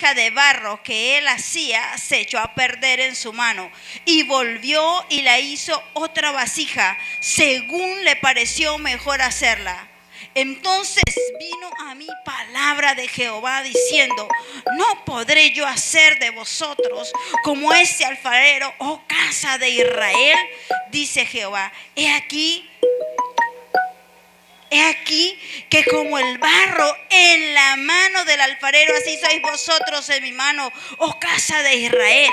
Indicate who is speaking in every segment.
Speaker 1: vasija de barro que él hacía se echó a perder en su mano, y volvió y la hizo otra vasija, según le pareció mejor hacerla. Entonces vino a mí palabra de Jehová diciendo: no podré yo hacer de vosotros como este alfarero, oh casa de Israel, dice Jehová. He aquí que como el barro en la mano del alfarero, así sois vosotros en mi mano, oh casa de Israel.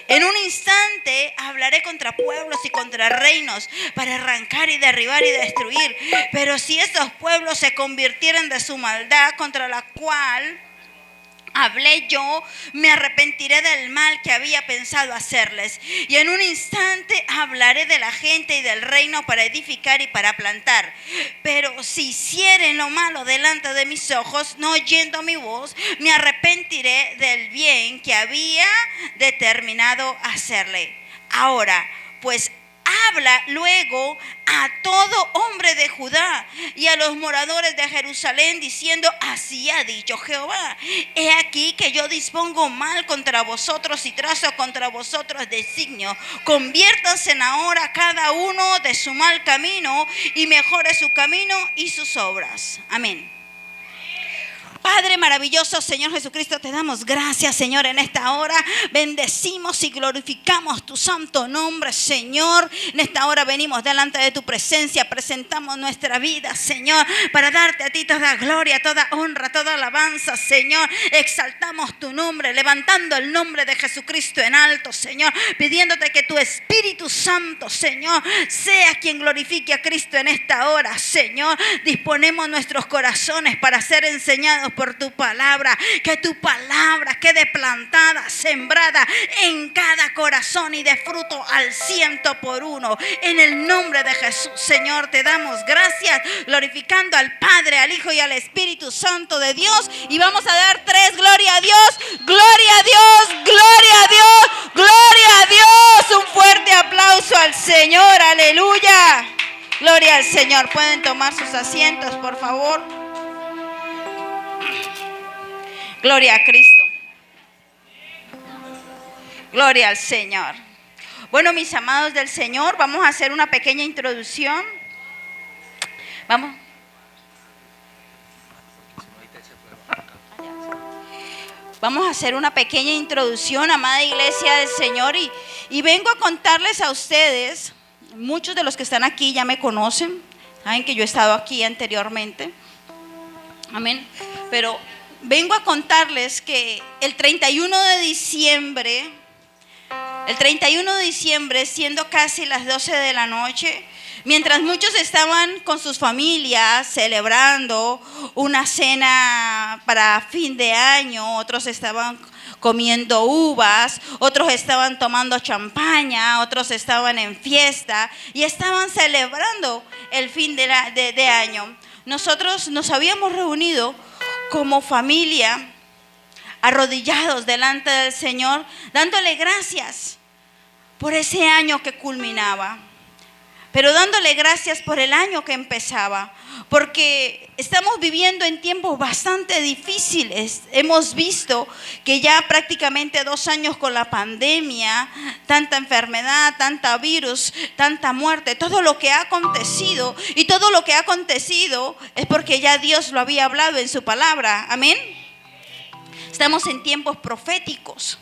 Speaker 1: En un instante hablaré contra pueblos y contra reinos para arrancar y derribar y destruir. Pero si estos pueblos se convirtieren de su maldad contra la cual hablé yo, me arrepentiré del mal que había pensado hacerles. Y en un instante hablaré de la gente y del reino para edificar y para plantar. Pero si hicieren lo malo delante de mis ojos, no oyendo mi voz, me arrepentiré del bien que había determinado hacerle. Ahora, pues habla luego a todo hombre de Judá y a los moradores de Jerusalén, diciendo: así ha dicho Jehová, he aquí que yo dispongo mal contra vosotros y trazo contra vosotros designio. Conviértanse ahora cada uno de su mal camino y mejore su camino y sus obras. Amén. Padre maravilloso, Señor Jesucristo, te damos gracias, Señor, en esta hora. Bendecimos y glorificamos tu santo nombre, Señor. En esta hora venimos delante de tu presencia, presentamos nuestra vida, Señor, para darte a ti toda gloria, toda honra, toda alabanza, Señor. Exaltamos tu nombre, levantando el nombre de Jesucristo en alto, Señor, pidiéndote que tu Espíritu Santo, Señor, sea quien glorifique a Cristo en esta hora, Señor. Disponemos nuestros corazones para ser enseñados por tu palabra, que tu palabra quede plantada, sembrada en cada corazón y de fruto al 100%. En el nombre de Jesús, Señor, te damos gracias, glorificando al Padre, al Hijo y al Espíritu Santo de Dios. Y vamos a dar 3: gloria a Dios, gloria a Dios, gloria a Dios, gloria a Dios. Un fuerte aplauso al Señor, aleluya. Gloria al Señor. Pueden tomar sus asientos, por favor. Gloria a Cristo. Gloria al Señor. Bueno, mis amados del Señor, vamos a hacer una pequeña introducción. Vamos a hacer una pequeña introducción, amada iglesia del Señor, y vengo a contarles a ustedes. Muchos de los que están aquí ya me conocen, saben que yo he estado aquí anteriormente. Amén. Pero vengo a contarles que el 31 de diciembre, siendo casi las 12 de la noche, mientras muchos estaban con sus familias celebrando una cena para fin de año, otros estaban comiendo uvas, otros estaban tomando champaña, otros estaban en fiesta y estaban celebrando el fin de año. Nosotros nos habíamos reunido como familia, arrodillados delante del Señor, dándole gracias por ese año que culminaba, pero dándole gracias por el año que empezaba, porque estamos viviendo en tiempos bastante difíciles. Hemos visto que ya prácticamente 2 años con la pandemia, tanta enfermedad, tanta virus, tanta muerte, todo lo que ha acontecido, y todo lo que ha acontecido es porque ya Dios lo había hablado en su palabra. Amén. Estamos en tiempos proféticos.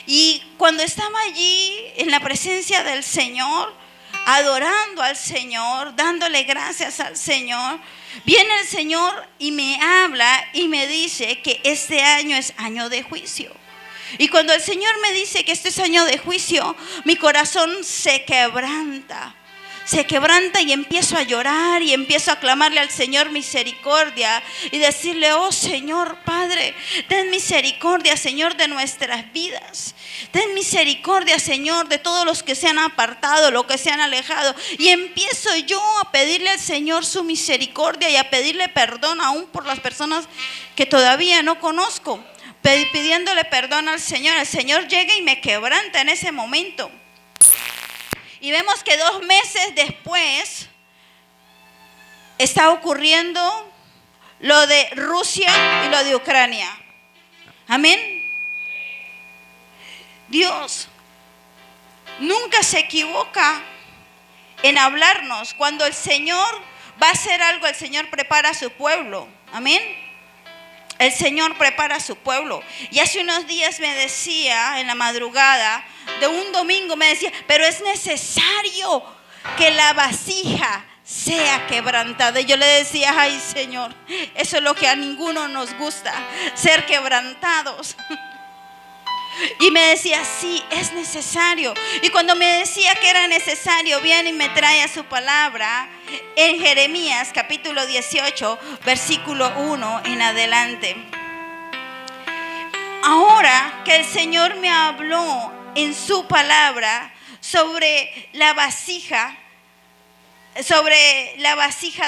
Speaker 1: Y cuando estaba allí en la presencia del Señor, adorando al Señor, dándole gracias al Señor, viene el Señor y me habla y me dice que este año es año de juicio. Y cuando el Señor me dice que este es año de juicio, mi corazón se quebranta y empiezo a llorar y empiezo a clamarle al Señor misericordia y decirle: oh Señor Padre, ten misericordia, Señor, de nuestras vidas. Ten misericordia, Señor, de todos los que se han apartado, los que se han alejado. Y empiezo yo a pedirle al Señor su misericordia y a pedirle perdón aún por las personas que todavía no conozco, pidiéndole perdón al Señor. El Señor llega y me quebranta en ese momento. Y vemos que 2 meses después está ocurriendo lo de Rusia y lo de Ucrania. Amén. Dios nunca se equivoca en hablarnos. Cuando el Señor va a hacer algo, el Señor prepara a su pueblo. Amén. El Señor prepara a su pueblo. Y hace unos días me decía, en la madrugada de un domingo, me decía, pero es necesario que la vasija sea quebrantada. Y yo le decía, ay Señor, eso es lo que a ninguno nos gusta, ser quebrantados. Y me decía, sí, es necesario. Y cuando me decía que era necesario, viene y me trae a su palabra en Jeremías capítulo 18, versículo 1 en adelante. Ahora que el Señor me habló en su palabra sobre la vasija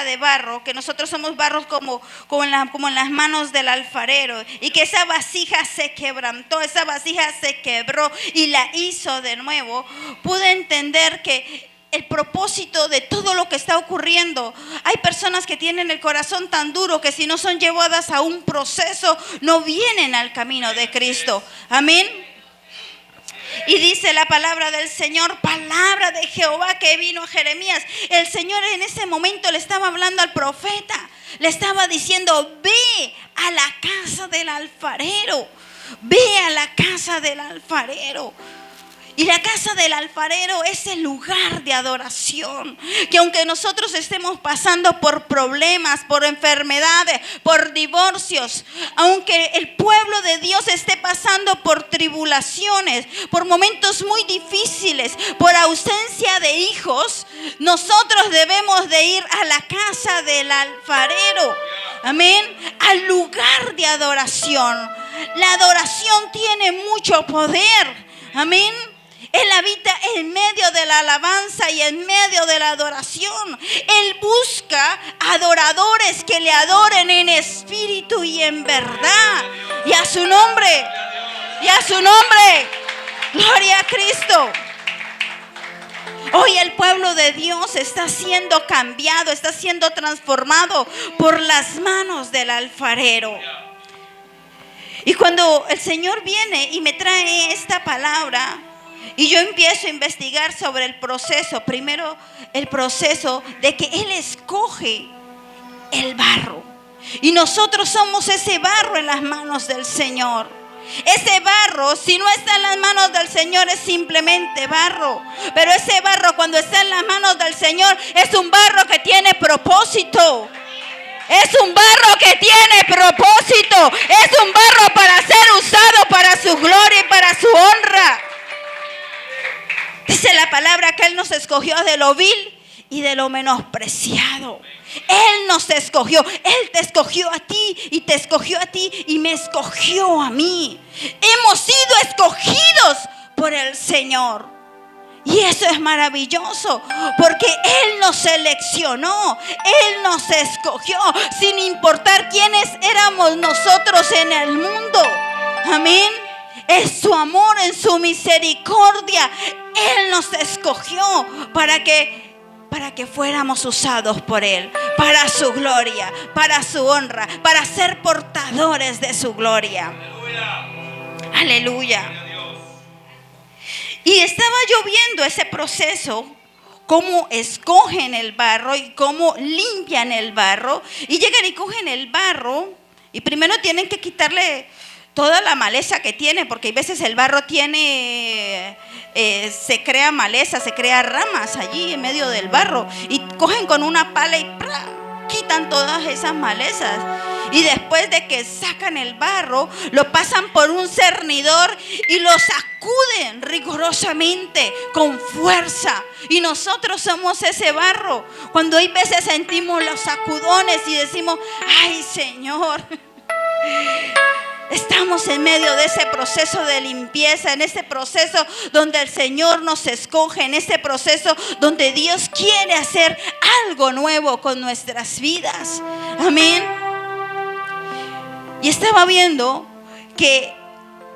Speaker 1: de barro, que nosotros somos barros como en las manos del alfarero, y que esa vasija se quebrantó, esa vasija se quebró y la hizo de nuevo, pude entender que el propósito de todo lo que está ocurriendo, hay personas que tienen el corazón tan duro que si no son llevadas a un proceso, no vienen al camino de Cristo. Amén. Y dice la palabra del Señor, palabra de Jehová que vino a Jeremías. El Señor en ese momento le estaba hablando al profeta. Le estaba diciendo, ve a la casa del alfarero. Ve a la casa del alfarero. Y la casa del alfarero es el lugar de adoración. Que aunque nosotros estemos pasando por problemas, por enfermedades, por divorcios, aunque el pueblo de Dios esté pasando por tribulaciones, por momentos muy difíciles, por ausencia de hijos, nosotros debemos de ir a la casa del alfarero. Amén. Al lugar de adoración. La adoración tiene mucho poder. Amén. Él habita en medio de la alabanza y en medio de la adoración. Él busca adoradores que le adoren en espíritu y en verdad. Y a su nombre. Y a su nombre. Gloria a Cristo. Hoy el pueblo de Dios está siendo cambiado, está siendo transformado por las manos del alfarero. Y cuando el Señor viene y me trae esta palabra, y yo empiezo a investigar sobre el proceso. Primero, el proceso de que Él escoge el barro. Y nosotros somos ese barro en las manos del Señor. Ese barro, si no está en las manos del Señor, es simplemente barro. Pero ese barro, cuando está en las manos del Señor, es un barro que tiene propósito. Es un barro que tiene propósito. Es un barro para ser usado para su gloria y para su honra. Dice la palabra que Él nos escogió de lo vil y de lo menospreciado. Él nos escogió. Él te escogió a ti y te escogió a ti y me escogió a mí. Hemos sido escogidos por el Señor. Y eso es maravilloso porque Él nos seleccionó. Él nos escogió sin importar quiénes éramos nosotros en el mundo. Amén. Es su amor, en su misericordia. Él nos escogió para que fuéramos usados por Él, para su gloria, para su honra, para ser portadores de su gloria. Aleluya. Aleluya. Y estaba yo viendo ese proceso, cómo escogen el barro y cómo limpian el barro. Y llegan y cogen el barro y primero tienen que quitarle toda la maleza que tiene, porque a veces el barro tiene, se crea maleza, se crea ramas allí en medio del barro. Y cogen con una pala y quitan todas esas malezas. Y después de que sacan el barro, lo pasan por un cernidor y lo sacuden rigurosamente, con fuerza. Y nosotros somos ese barro. Cuando hay veces sentimos los sacudones y decimos, ay Señor, estamos en medio de ese proceso de limpieza, en ese proceso donde el Señor nos escoge, en ese proceso donde Dios quiere hacer algo nuevo con nuestras vidas. Amén. Y estaba viendo que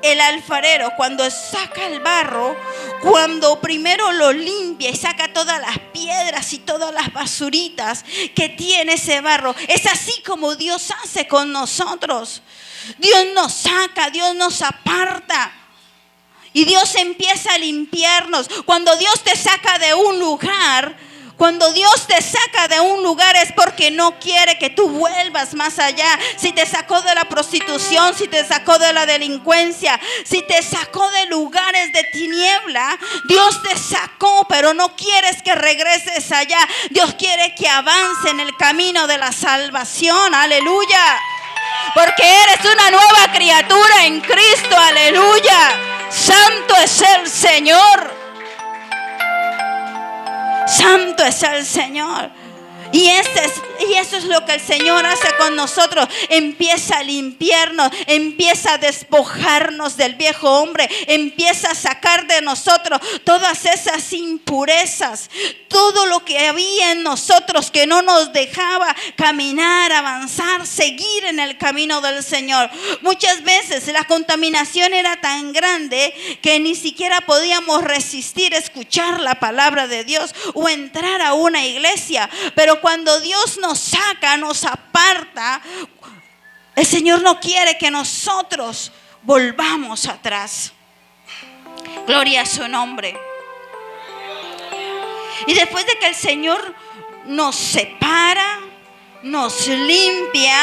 Speaker 1: el alfarero, cuando saca el barro, cuando primero lo limpia y saca todas las piedras y todas las basuritas que tiene ese barro, es así como Dios hace con nosotros. Dios nos saca, Dios nos aparta. Y Dios empieza a limpiarnos. Cuando Dios te saca de un lugar, es porque no quiere que tú vuelvas más allá. Si te sacó de la prostitución, si te sacó de la delincuencia, si te sacó de lugares de tiniebla, Dios te sacó, pero no quieres que regreses allá. Dios quiere que avance en el camino de la salvación. Aleluya. Porque eres una nueva criatura en Cristo. Aleluya. Santo es el Señor. Santo es el Señor. Y eso es lo que el Señor hace con nosotros. Empieza a limpiarnos, empieza a despojarnos del viejo hombre, empieza a sacar de nosotros todas esas impurezas, todo lo que había en nosotros que no nos dejaba caminar, avanzar, seguir en el camino del Señor. Muchas veces la contaminación era tan grande que ni siquiera podíamos resistir escuchar la palabra de Dios o entrar a una iglesia. Pero cuando Dios nos saca, nos aparta, el Señor no quiere que nosotros volvamos atrás. Gloria a su nombre. Y después de que el Señor nos separa, nos limpia,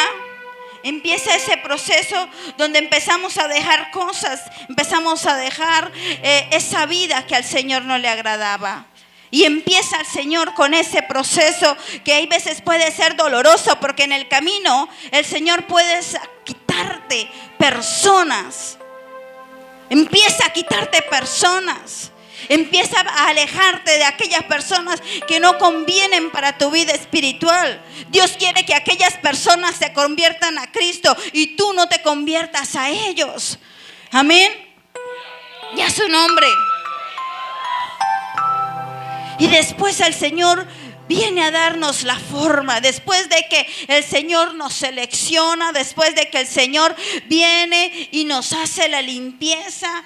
Speaker 1: empieza ese proceso donde empezamos a dejar cosas, empezamos a dejar esa vida que al Señor no le agradaba. Y empieza el Señor con ese proceso que hay veces puede ser doloroso, porque en el camino el Señor puede quitarte personas. Empieza a quitarte personas. Empieza a alejarte de aquellas personas que no convienen para tu vida espiritual. Dios quiere que aquellas personas se conviertan a Cristo y tú no te conviertas a ellos. Amén. Y a su nombre. Y después el Señor viene a darnos la forma. Después de que el Señor nos selecciona, después de que el Señor viene y nos hace la limpieza,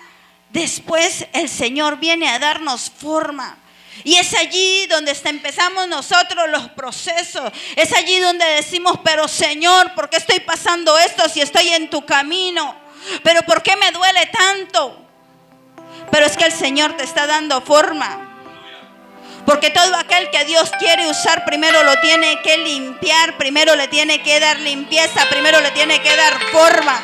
Speaker 1: después el Señor viene a darnos forma. Y es allí donde empezamos nosotros los procesos. Es allí donde decimos, pero Señor, ¿por qué estoy pasando esto si estoy en tu camino? ¿Pero por qué me duele tanto? Pero es que el Señor te está dando forma. Porque todo aquel que Dios quiere usar, primero lo tiene que limpiar, primero le tiene que dar limpieza, primero le tiene que dar forma.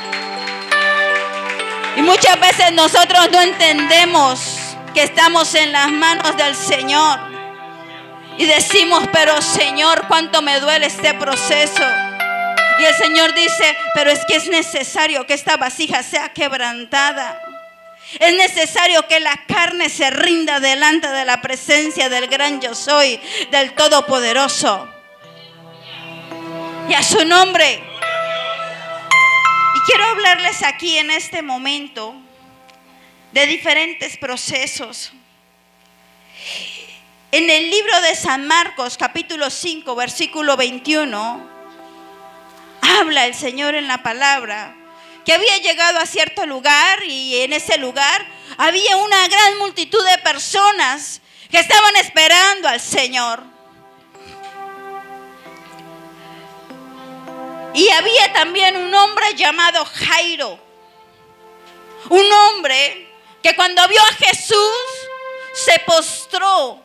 Speaker 1: Y muchas veces nosotros no entendemos que estamos en las manos del Señor. Y decimos, pero Señor, cuánto me duele este proceso. Y el Señor dice, pero es que es necesario que esta vasija sea quebrantada. Es necesario que la carne se rinda delante de la presencia del gran yo soy, del Todopoderoso. Y a su nombre. Y quiero hablarles aquí en este momento de diferentes procesos. En el libro de San Marcos, capítulo 5, versículo 21, habla el Señor en la palabra que había llegado a cierto lugar y en ese lugar había una gran multitud de personas que estaban esperando al Señor. Y había también un hombre llamado Jairo, un hombre que cuando vio a Jesús se postró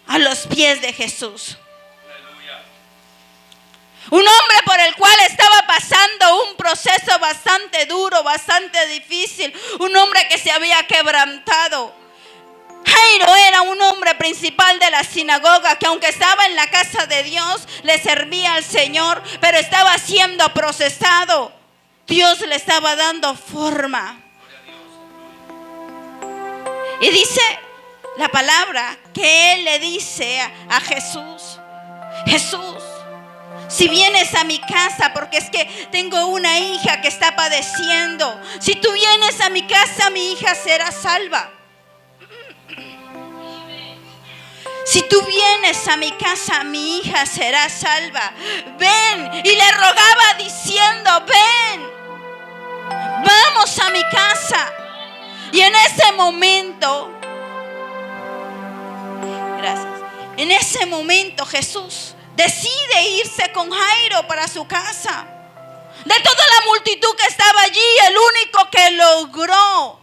Speaker 1: a los pies de Jesús. Un hombre por el cual estaba pasando un proceso bastante duro, bastante difícil. Un hombre que se había quebrantado. Jairo era un hombre principal de la sinagoga que aunque estaba en la casa de Dios, le servía al Señor, pero estaba siendo procesado. Dios le estaba dando forma. Y dice la palabra que él le dice a Jesús, Jesús, si vienes a mi casa, porque es que tengo una hija que está padeciendo. Si tú vienes a mi casa, mi hija será salva. Si tú vienes a mi casa, mi hija será salva. Ven. Y le rogaba diciendo, ven, vamos a mi casa. Y en ese momento, gracias, en ese momento Jesús decide irse con Jairo para su casa. De toda la multitud que estaba allí, el único que logró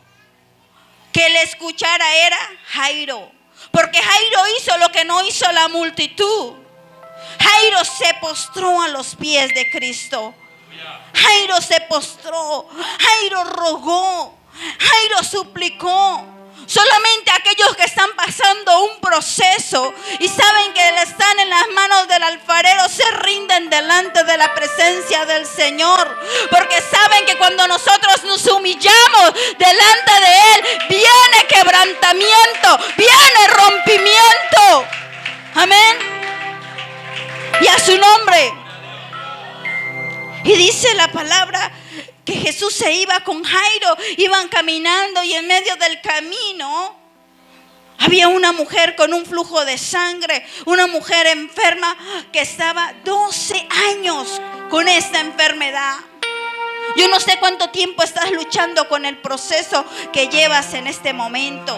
Speaker 1: que le escuchara era Jairo. Porque Jairo hizo lo que no hizo la multitud. Jairo se postró a los pies de Cristo. Jairo se postró. Jairo rogó. Jairo suplicó. Solamente aquellos que están pasando un proceso y saben que están en las manos del alfarero se rinden delante de la presencia del Señor. Porque saben que cuando nosotros nos humillamos delante de Él, viene quebrantamiento, viene rompimiento. Amén. Y a su nombre. Y dice la palabra que Jesús se iba con Jairo, iban caminando y en medio del camino había una mujer con un flujo de sangre, una mujer enferma que estaba 12 años con esta enfermedad. Yo no sé cuánto tiempo estás luchando con el proceso que llevas en este momento.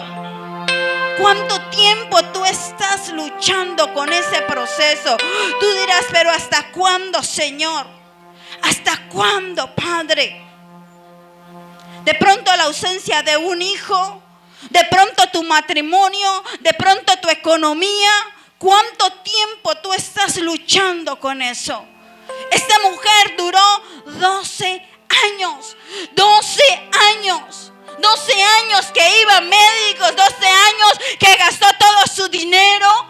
Speaker 1: ¿Cuánto tiempo tú estás luchando con ese proceso? Tú dirás, pero ¿hasta cuándo, Señor? ¿Hasta cuándo, Padre? De pronto la ausencia de un hijo, de pronto tu matrimonio, de pronto tu economía. ¿Cuánto tiempo tú estás luchando con eso? Esta mujer duró 12 años. 12 años. 12 años que iba a médicos, 12 años que gastó todo su dinero,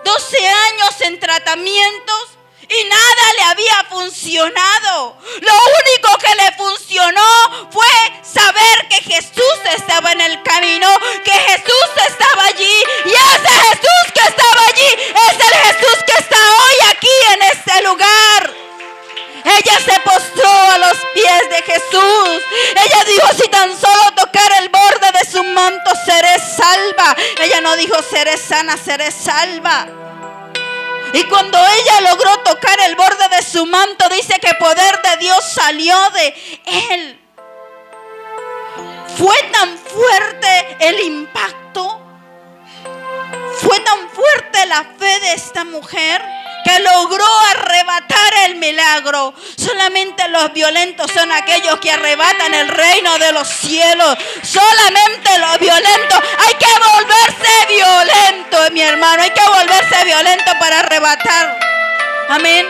Speaker 1: 12 años en tratamientos. Y nada le había funcionado. Lo único que le funcionó fue saber que Jesús estaba en el camino, que Jesús estaba allí. Y ese Jesús que estaba allí es el Jesús que está hoy aquí en este lugar. Ella se postró a los pies de Jesús. Ella dijo, si tan solo tocar el borde de su manto seré salva. Ella no dijo seré sana, seré salva. Y cuando ella logró tocar el borde de su manto, dice que poder de Dios salió de él. Fue tan fuerte el impacto, fue tan fuerte la fe de esta mujer que logró arrebatar el milagro. Solamente los violentos son aquellos que arrebatan el reino de los cielos. Solamente los violentos. Hay que volverse violento, mi hermano. Hay que volverse violento para arrebatar. Amén.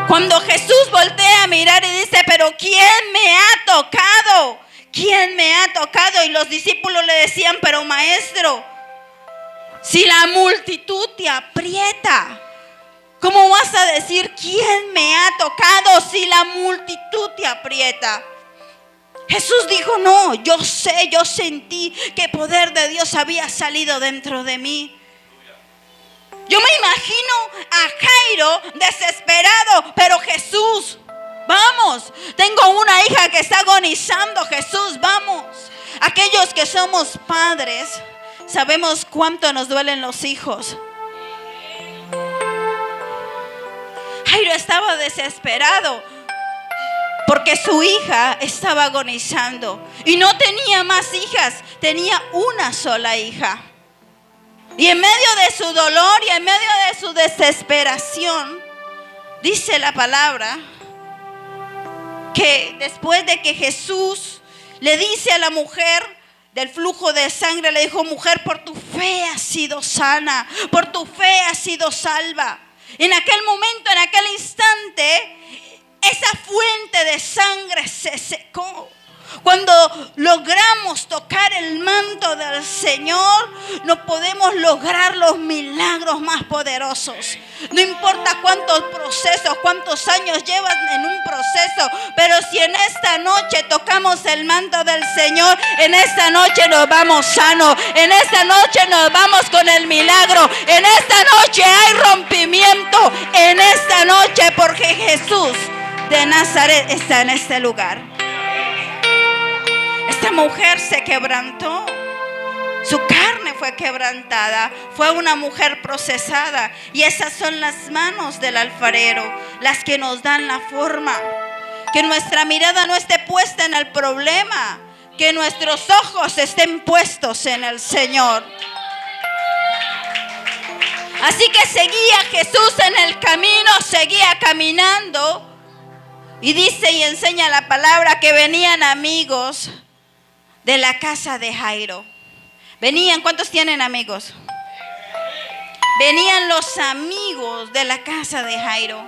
Speaker 1: Cuando Jesús voltea a mirar y dice, pero ¿quién me ha tocado? ¿Quién me ha tocado? Y los discípulos le decían, pero maestro, si la multitud te aprieta, ¿cómo vas a decir quién me ha tocado si la multitud te aprieta? Jesús dijo, no, yo sé, yo sentí que el poder de Dios había salido dentro de mí. Yo me imagino a Jairo desesperado, pero Jesús, vamos, tengo una hija que está agonizando, Jesús, vamos. Aquellos que somos padres, sabemos cuánto nos duelen los hijos. Jairo estaba desesperado porque su hija estaba agonizando y no tenía más hijas, tenía una sola hija. Y en medio de su dolor y en medio de su desesperación, dice la palabra que después de que Jesús le dice a la mujer del flujo de sangre, le dijo, mujer, por tu fe has sido sana, por tu fe has sido salva. En aquel momento, en aquel instante, esa fuente de sangre se secó. Cuando logramos tocar el manto del Señor, no podemos lograr los milagros más poderosos. No importa cuántos procesos, cuántos años llevas en un proceso, pero si en esta noche tocamos el manto del Señor, en esta noche nos vamos sanos, en esta noche nos vamos con el milagro, en esta noche hay rompimiento, en esta noche, porque Jesús de Nazaret está en este lugar. Esta mujer se quebrantó, su carne fue quebrantada, fue una mujer procesada, y esas son las manos del alfarero, las que nos dan la forma. Que nuestra mirada no esté puesta en el problema, que nuestros ojos estén puestos en el Señor. Así que seguía Jesús en el camino, seguía caminando. Y dice y enseña la palabra que venían amigos de la casa de Jairo. Venían, ¿cuántos tienen amigos? Venían los amigos de la casa de Jairo.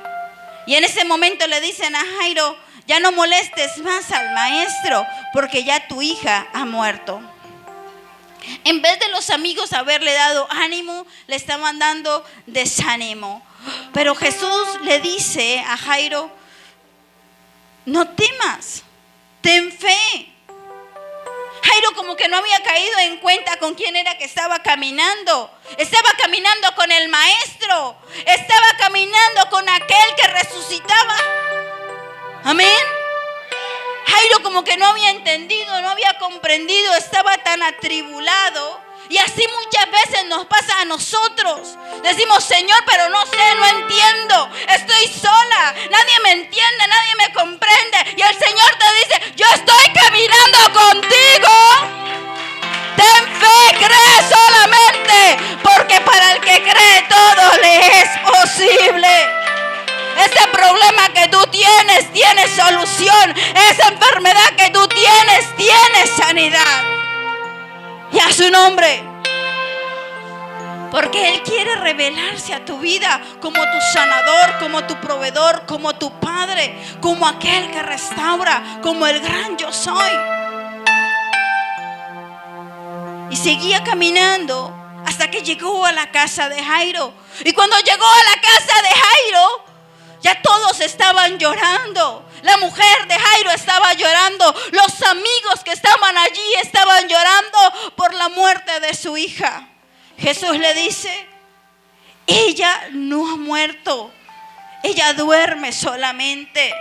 Speaker 1: Y en ese momento le dicen a Jairo, ya no molestes más al maestro, porque ya tu hija ha muerto. En vez de los amigos haberle dado ánimo, le estaban dando desánimo. Pero Jesús le dice a Jairo, no temas, ten fe. Jairo como que no había caído en cuenta con quién era que estaba caminando. Estaba caminando con el maestro. Estaba caminando con aquel que resucitaba. Amén. Jairo como que no había entendido, no había comprendido, estaba tan atribulado. Y así muchas veces nos pasa a nosotros. Decimos, Señor, pero no sé, no entiendo. Estoy sola, nadie me entiende, nadie me comprende. Y el Señor te dice, yo estoy caminando contigo. Ten fe, cree solamente, porque para el que cree todo le es posible. Ese problema que tú tienes, tiene solución. Esa enfermedad que tú tienes, tiene sanidad. Y a su nombre. Porque Él quiere revelarse a tu vida como tu sanador, como tu proveedor, como tu padre, como aquel que restaura, como el gran yo soy. Y seguía caminando hasta que llegó a la casa de Jairo. Y cuando llegó a la casa de Jairo, ya todos estaban llorando. La mujer de Jairo estaba llorando. Los amigos que estaban allí estaban llorando por la muerte de su hija. Jesús le dice, ella no ha muerto. Ella duerme solamente.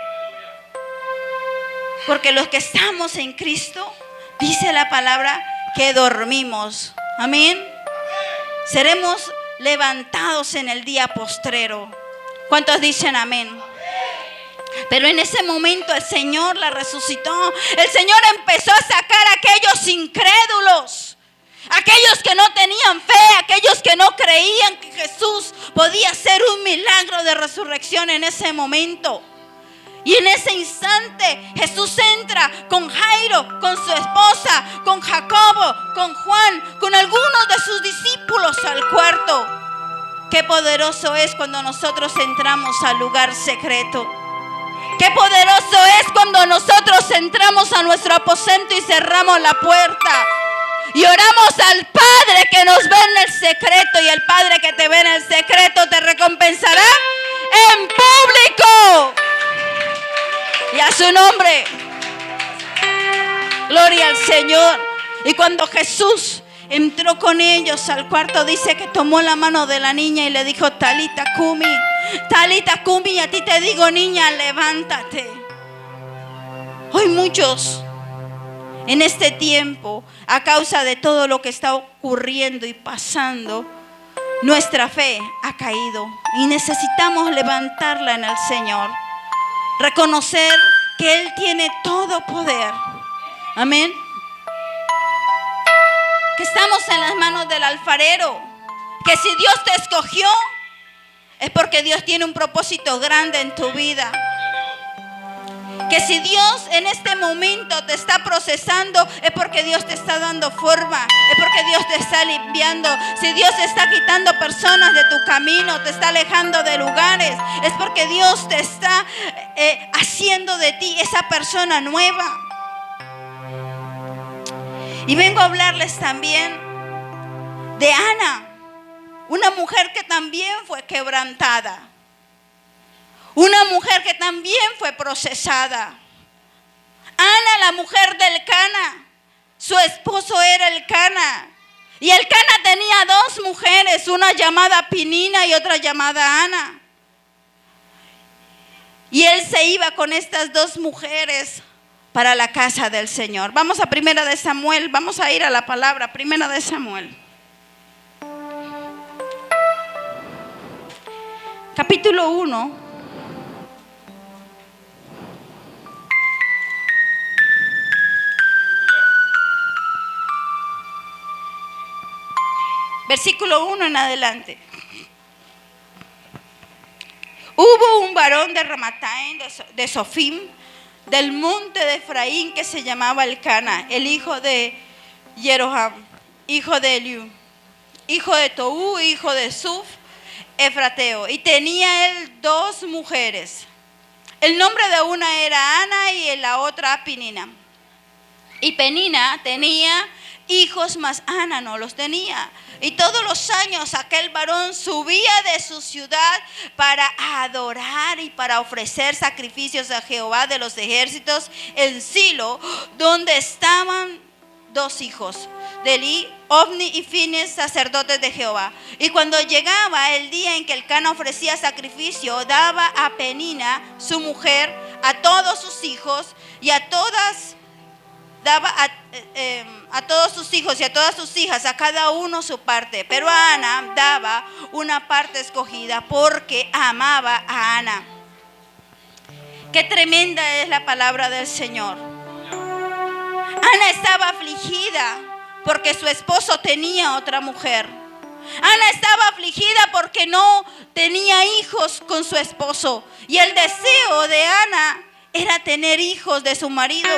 Speaker 1: Porque los que estamos en Cristo, dice la palabra, que dormimos. Amén. Seremos levantados en el día postrero. ¿Cuántos dicen amén? Pero en ese momento el Señor la resucitó. El Señor empezó a sacar a aquellos incrédulos, aquellos que no tenían fe, aquellos que no creían que Jesús podía hacer un milagro de resurrección en ese momento. Y en ese instante Jesús entra con Jairo, con su esposa, con Jacobo, con Juan, con algunos de sus discípulos al cuarto. Qué poderoso es cuando nosotros entramos al lugar secreto. Qué poderoso es cuando nosotros entramos a nuestro aposento y cerramos la puerta. Y oramos al Padre que nos ve en el secreto. Y el Padre que te ve en el secreto te recompensará en público. Y a su nombre. Gloria al Señor. Y cuando Jesús entró con ellos al cuarto, dice que tomó la mano de la niña y le dijo, Talita Kumi, Talita Kumi, a ti te digo, niña, levántate. Hoy muchos en este tiempo, a causa de todo lo que está ocurriendo y pasando, nuestra fe ha caído y necesitamos levantarla en el Señor. Reconocer que Él tiene todo poder. Amén. Que estamos en las manos del alfarero. Que si Dios te escogió, es porque Dios tiene un propósito grande en tu vida. Que si Dios en este momento te está procesando, es porque Dios te está dando forma, es porque Dios te está limpiando. Si Dios está quitando personas de tu camino, te está alejando de lugares, es porque Dios te está haciendo de ti esa persona nueva. Y vengo a hablarles también de Ana, una mujer que también fue quebrantada. Una mujer que también fue procesada. Ana, la mujer del Cana. Su esposo era el Cana. Y el Cana tenía dos mujeres, una llamada Penina y otra llamada Ana. Y él se iba con estas dos mujeres para la casa del Señor. Vamos a Primera de Samuel, vamos a ir a la palabra, Primera de Samuel. Capítulo 1. Versículo 1 en adelante. Hubo hubo un varón de Ramataim, de Sofim, del monte de Efraín, que se llamaba Elcana, el hijo de Jeroham, hijo de Eliú, hijo de Toú, hijo de Suf, Efrateo. Y tenía él 2 mujeres. El nombre de una era Ana y la otra Penina. Y Penina tenía hijos, mas Ana no los tenía. Y todos los años aquel varón subía de su ciudad para adorar y para ofrecer sacrificios a Jehová de los ejércitos en Silo, donde estaban 2 hijos de Eli, Ofni y Fines, sacerdotes de Jehová. Y cuando llegaba el día en que Elcana ofrecía sacrificio, daba a Penina, su mujer, a todos sus hijos y a todas, daba a todos sus hijos y a todas sus hijas, a cada uno su parte. Pero a Ana daba una parte escogida porque amaba a Ana. Qué tremenda es la palabra del Señor. Ana estaba afligida porque su esposo tenía otra mujer. Ana estaba afligida porque no tenía hijos con su esposo. Y el deseo de Ana era tener hijos de su marido.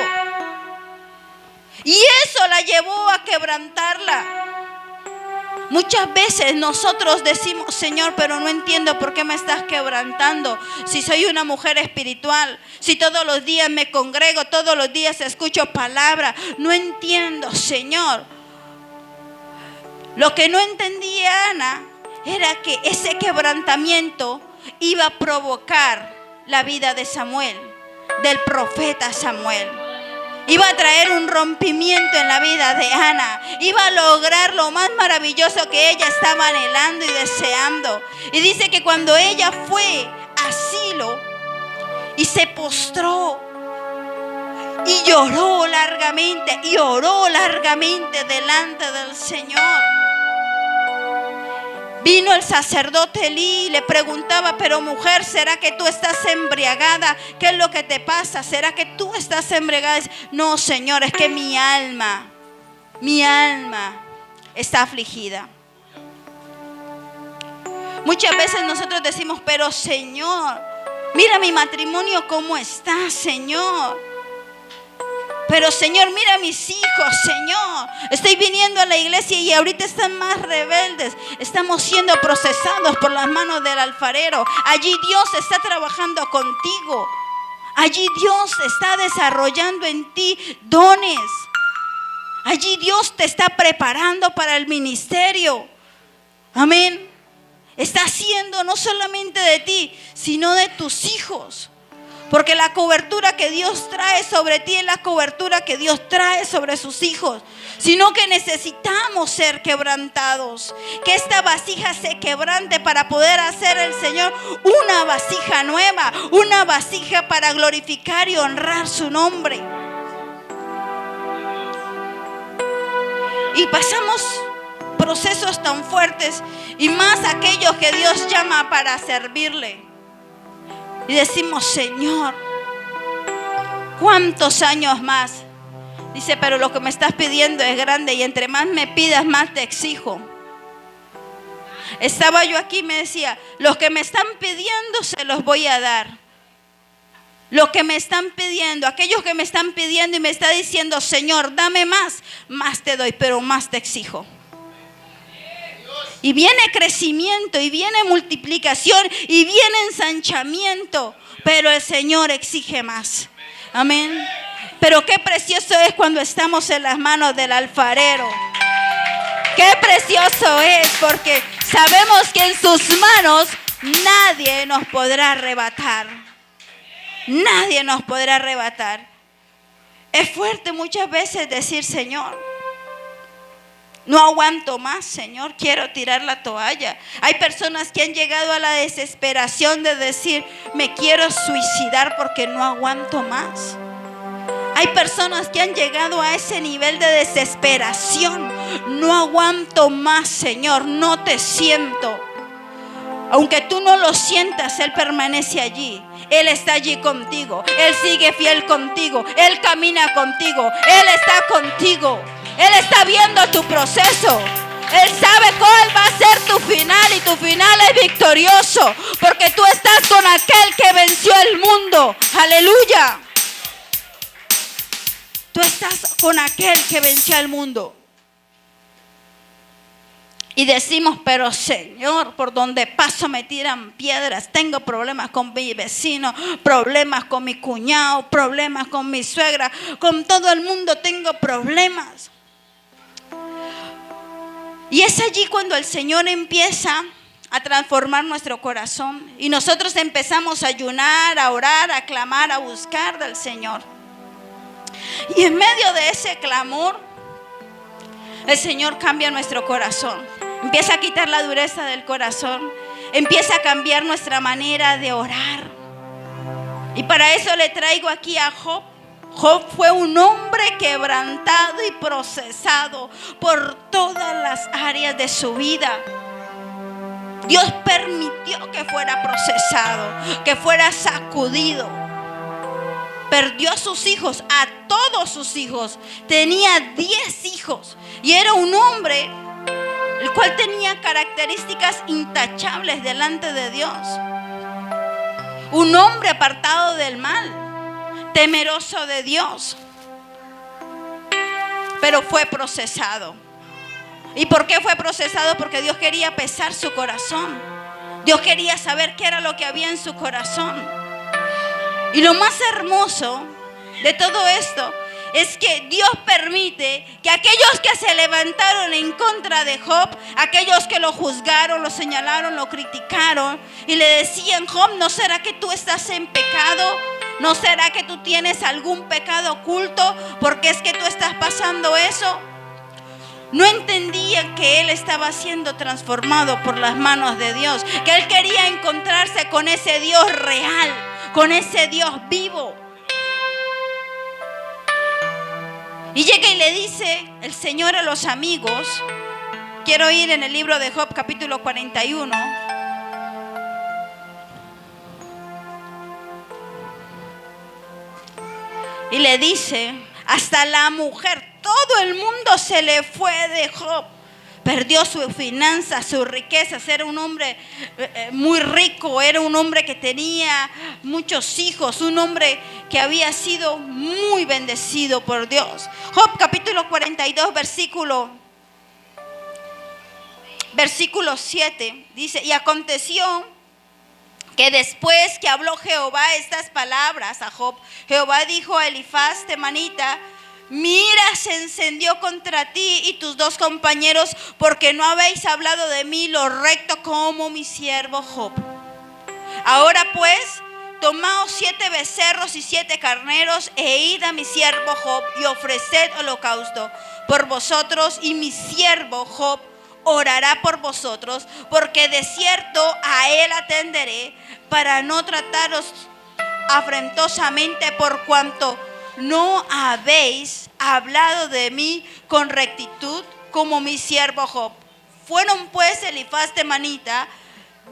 Speaker 1: Y eso la llevó a quebrantarla. Muchas veces nosotros decimos: Señor, pero no entiendo por qué me estás quebrantando. Si soy una mujer espiritual, si todos los días me congrego, todos los días escucho palabra, no entiendo, Señor. Lo que no entendía Ana era que ese quebrantamiento iba a provocar la vida de Samuel, del profeta Samuel. Iba a traer un rompimiento en la vida de Ana. Iba a lograr lo más maravilloso que ella estaba anhelando y deseando. Y dice que cuando ella fue a Silo y se postró y lloró largamente y oró largamente delante del Señor, vino el sacerdote Elí y le preguntaba: pero mujer, ¿será que tú estás embriagada? ¿Qué es lo que te pasa? ¿Será que tú estás embriagada? Dice: no, Señor, es que mi alma está afligida. Muchas veces nosotros decimos: pero Señor, mira mi matrimonio cómo está, Señor. Pero Señor, mira a mis hijos, Señor. Estoy viniendo a la iglesia y ahorita están más rebeldes. Estamos siendo procesados por las manos del alfarero. Allí Dios está trabajando contigo. Allí Dios está desarrollando en ti dones. Allí Dios te está preparando para el ministerio. Amén. Está haciendo no solamente de ti, sino de tus hijos. Porque la cobertura que Dios trae sobre ti es la cobertura que Dios trae sobre sus hijos. Sino que necesitamos ser quebrantados. Que esta vasija se quebrante para poder hacer el Señor una vasija nueva. Una vasija para glorificar y honrar su nombre. Y pasamos procesos tan fuertes. Y más aquellos que Dios llama para servirle. Y decimos: Señor, ¿cuántos años más? Dice: pero lo que me estás pidiendo es grande y entre más me pidas, más te exijo. Estaba yo aquí y me decía: los que me están pidiendo se los voy a dar. Lo que me están pidiendo, aquellos que me están pidiendo y me está diciendo: Señor, dame más, más te doy, pero más te exijo. Y viene crecimiento, y viene multiplicación, y viene ensanchamiento. Pero el Señor exige más. Amén. Pero qué precioso es cuando estamos en las manos del alfarero. Qué precioso es, porque sabemos que en sus manos nadie nos podrá arrebatar. Nadie nos podrá arrebatar. Es fuerte muchas veces decir: Señor, no aguanto más, Señor, quiero tirar la toalla. Hay personas que han llegado a la desesperación de decir: me quiero suicidar porque no aguanto más. Hay personas que han llegado a ese nivel de desesperación. No aguanto más, Señor, no te siento. Aunque tú no lo sientas, Él permanece allí. Él está allí contigo. Él sigue fiel contigo. Él camina contigo. Él está contigo. Él está viendo tu proceso. Él sabe cuál va a ser tu final y tu final es victorioso porque tú estás con aquel que venció el mundo. Aleluya. Tú estás con aquel que venció el mundo. Y decimos, pero Señor, por donde paso me tiran piedras. Tengo problemas con mi vecino, problemas con mi cuñado, problemas con mi suegra. Con todo el mundo tengo problemas. Y es allí cuando el Señor empieza a transformar nuestro corazón. Y nosotros empezamos a ayunar, a orar, a clamar, a buscar del Señor. Y en medio de ese clamor, el Señor cambia nuestro corazón. Empieza a quitar la dureza del corazón. Empieza a cambiar nuestra manera de orar. Y para eso le traigo aquí a Job. Job fue un hombre quebrantado y procesado por todas las áreas de su vida. Dios permitió que fuera procesado, que fuera sacudido. Perdió a sus hijos, a todos sus hijos. Tenía 10 hijos y era un hombre el cual tenía características intachables delante de Dios. Un hombre apartado del mal, temeroso de Dios, pero fue procesado. ¿Y por qué fue procesado? Porque Dios quería pesar su corazón. Dios quería saber qué era lo que había en su corazón. Y lo más hermoso de todo esto es que Dios permite que aquellos que se levantaron en contra de Job, aquellos que lo juzgaron, lo señalaron, lo criticaron y le decían: Job, ¿no será que tú estás en pecado? ¿No será que tú tienes algún pecado oculto? ¿Porque es que tú estás pasando eso? No entendían que él estaba siendo transformado por las manos de Dios, que él quería encontrarse con ese Dios real, con ese Dios vivo. Y llega y le dice el Señor a los amigos. Quiero ir en el libro de Job, capítulo 41. Y le dice: hasta la mujer, todo el mundo se le fue de Job. Perdió sus finanzas, sus riquezas. Era un hombre muy rico, era un hombre que tenía muchos hijos, un hombre que había sido muy bendecido por Dios. Job capítulo 42, versículo 7, dice: y aconteció que después que habló Jehová estas palabras a Job, Jehová dijo a Elifaz temanita: mi ira se encendió contra ti y tus 2 compañeros, porque no habéis hablado de mí lo recto como mi siervo Job. Ahora pues, tomaos 7 becerros y 7 carneros, e id a mi siervo Job y ofreced holocausto por vosotros, y mi siervo Job orará por vosotros, porque de cierto a él atenderé, para no trataros afrentosamente, por cuanto no habéis hablado de mí con rectitud como mi siervo Job. Fueron pues Elifaz temanita,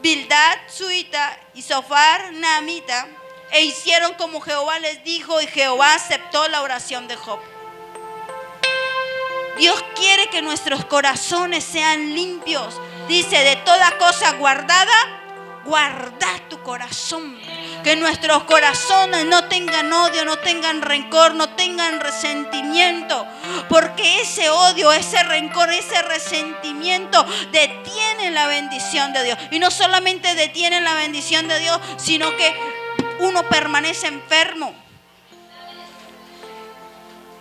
Speaker 1: Bildad suita y Sofar naamita, e hicieron como Jehová les dijo, y Jehová aceptó la oración de Job. Dios quiere que nuestros corazones sean limpios. Dice: de toda cosa guardada, guarda tu corazón. Que nuestros corazones no tengan odio, no tengan rencor, no tengan resentimiento. Porque ese odio, ese rencor, ese resentimiento detienen la bendición de Dios. Y no solamente detienen la bendición de Dios, sino que uno permanece enfermo.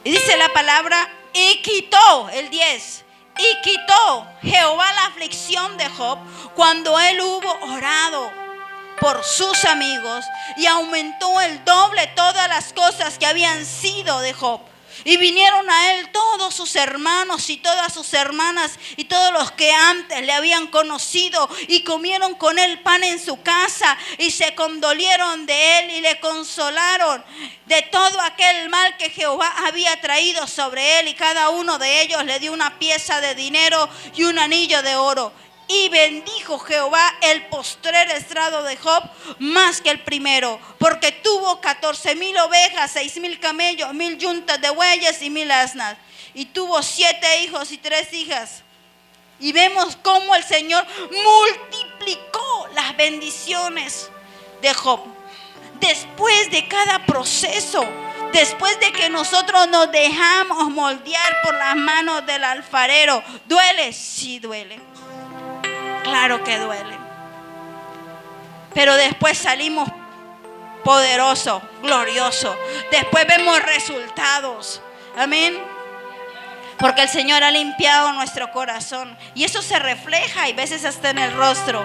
Speaker 1: Y dice la palabra: y quitó, el 10, y quitó Jehová la aflicción de Job cuando él hubo orado por sus amigos, y aumentó el doble todas las cosas que habían sido de Job. Y vinieron a él todos sus hermanos y todas sus hermanas y todos los que antes le habían conocido, y comieron con él pan en su casa, y se condolieron de él y le consolaron de todo aquel mal que Jehová había traído sobre él. Y cada uno de ellos le dio una pieza de dinero y un anillo de oro. Y bendijo Jehová el postrer estrado de Job más que el primero, porque tuvo 14,000 ovejas, 6,000 camellos, 1,000 yuntas de bueyes y 1,000 asnas. Y tuvo 7 hijos y 3 hijas. Y vemos cómo el Señor multiplicó las bendiciones de Job. Después de cada proceso, después de que nosotros nos dejamos moldear por las manos del alfarero, ¿duele? Sí duele. Claro que duele. Pero después salimos poderosos, gloriosos. Después vemos resultados. Amén. Porque el Señor ha limpiado nuestro corazón. Y eso se refleja y veces hasta en el rostro.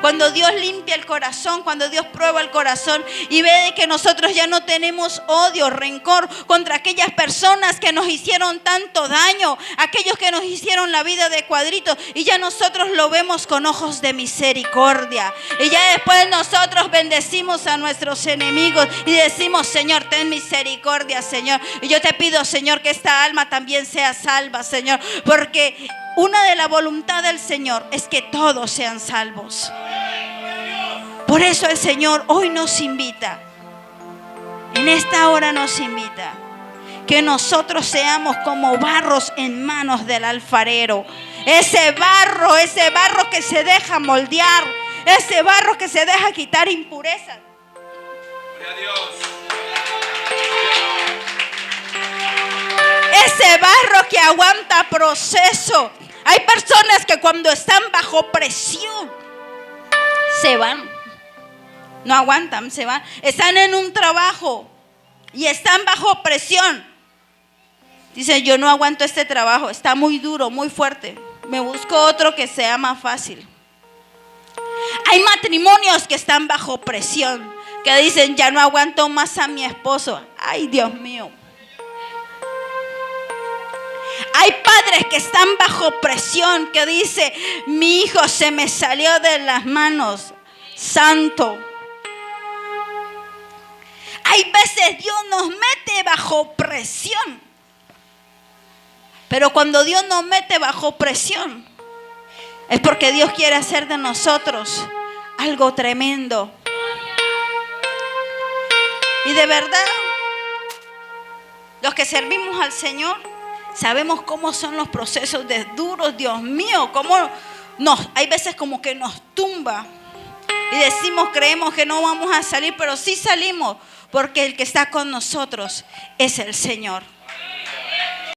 Speaker 1: Cuando Dios limpia el corazón, cuando Dios prueba el corazón y ve de que nosotros ya no tenemos odio, rencor contra aquellas personas que nos hicieron tanto daño, aquellos que nos hicieron la vida de cuadritos, y ya nosotros lo vemos con ojos de misericordia. Y ya después nosotros bendecimos a nuestros enemigos y decimos: Señor, ten misericordia, Señor. Y yo te pido, Señor, que esta alma también sea salva, Señor, porque una de la voluntad del Señor es que todos sean salvos. Por eso el Señor hoy nos invita, en esta hora nos invita, que nosotros seamos como barros en manos del alfarero. Ese barro que se deja moldear, ese barro que se deja quitar impurezas. Ese barro que aguanta proceso. Hay personas que cuando están bajo presión se van, no aguantan, se van. Están en un trabajo y están bajo presión. Dicen: yo no aguanto este trabajo, está muy duro, muy fuerte, me busco otro que sea más fácil. Hay matrimonios que están bajo presión, que dicen: ya no aguanto más a mi esposo. Ay, Dios mío. Hay padres que están bajo presión, que dice: mi hijo se me salió de las manos. Santo. Hay veces Dios nos mete bajo presión. Pero cuando Dios nos mete bajo presión, es porque Dios quiere hacer de nosotros algo tremendo. Y de verdad, los que servimos al Señor, sabemos cómo son los procesos de duros. Dios mío, cómo hay veces como que nos tumba. Y decimos, creemos que no vamos a salir, pero sí salimos, porque el que está con nosotros es el Señor.